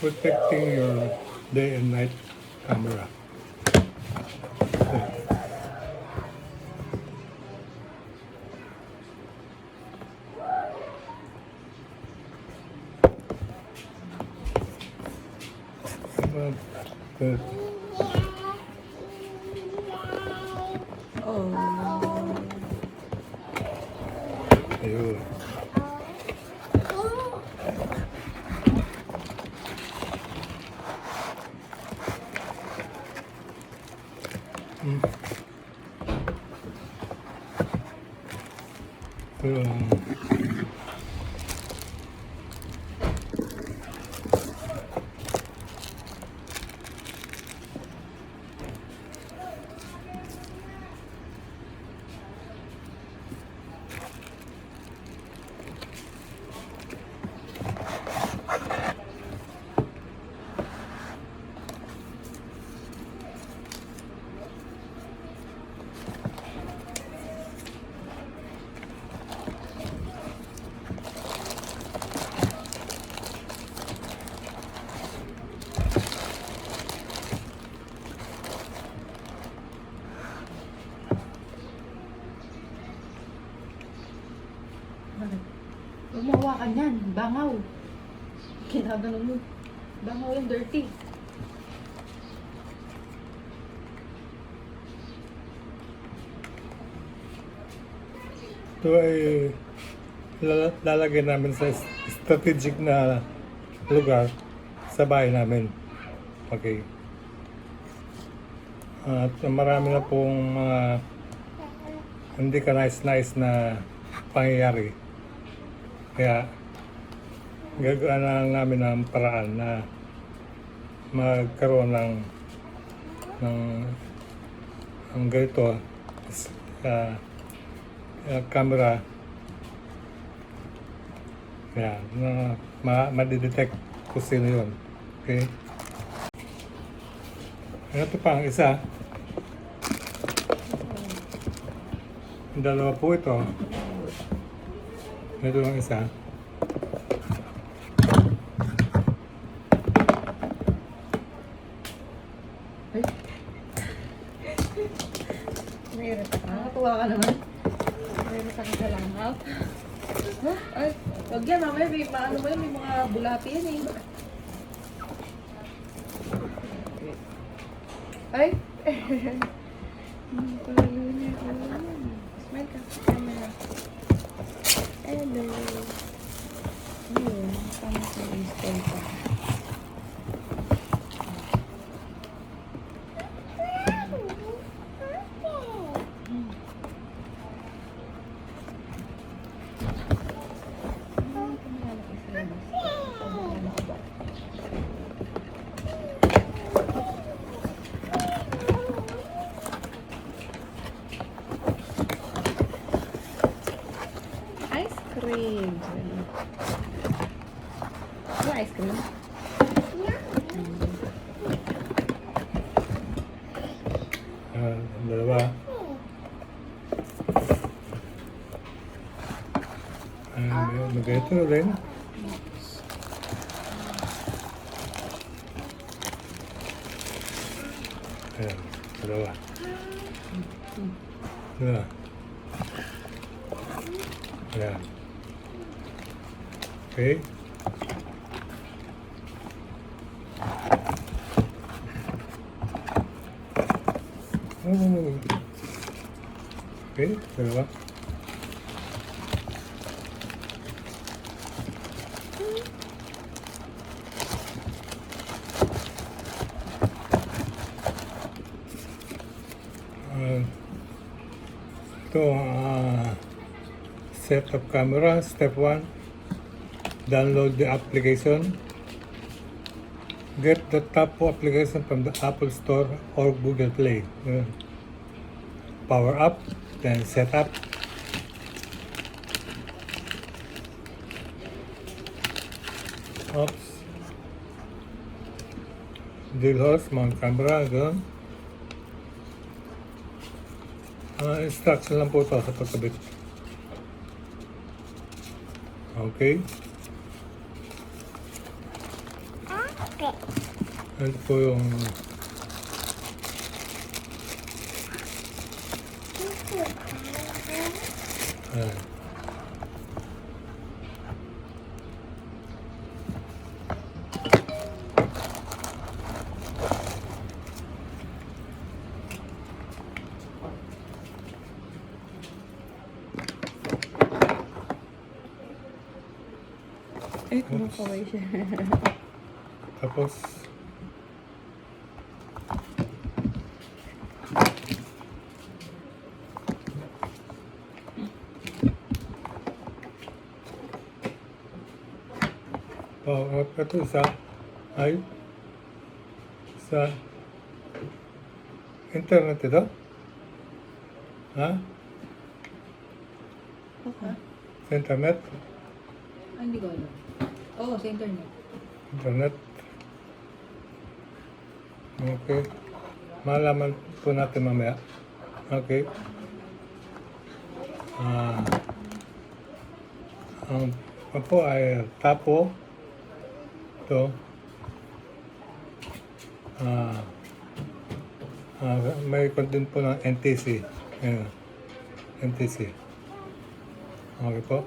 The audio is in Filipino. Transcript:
protecting your day and night camera. Okay. Good. Oh. Ayun. Ayun. Huwag mo hawakan yan. Bangaw. Kinagano mo. Bangaw yung dirty. Ito ay lalagyan namin sa strategic na lugar sa bahay namin. Okay. At marami na pong mga hindi ka nice na pangyayari. Kaya gagawin na lang namin ang paraan na magkaroon ng ganito camera. Kaya madidetect kung sino yun. Okay? Ito pa ang isa. Dalawa po ito. Ito ang isa. Ay. Mayroon ka. Nakatuwa ka naman. Mayroon ka sa langaw. Huh? Ay, wag yan. Mamaya may maano mo yan. May mga bulati yan eh. Ay! Smile ka sa camera. Hello. Yun. Paano sa install ka? Ice cream. Ano ice cream? Dalawa. Maganda rin. Ayan, dalawa. Dalawa. Ayan. Okay. Okay, dalawa. Ito, set up camera, step 1. Download the application. Get the top application from the Apple Store or Google Play. Power up, then set up. Oops. Drill hose, mount camera, gano'n. Instruction lang po ito sa pagkabit. Okay. Ito po yung ayan. Eh, kumakaway siya. Tapos ito isa ay sa internet ito? Ha? Okay. Sa internet? Ay, hindi ko alam. Oo, sa internet. Internet? Okay. Malaman po natin mamaya. Okay. Ang po ay tapo. Ito. May content po ng NTC. Ayan. NTC. Okay po.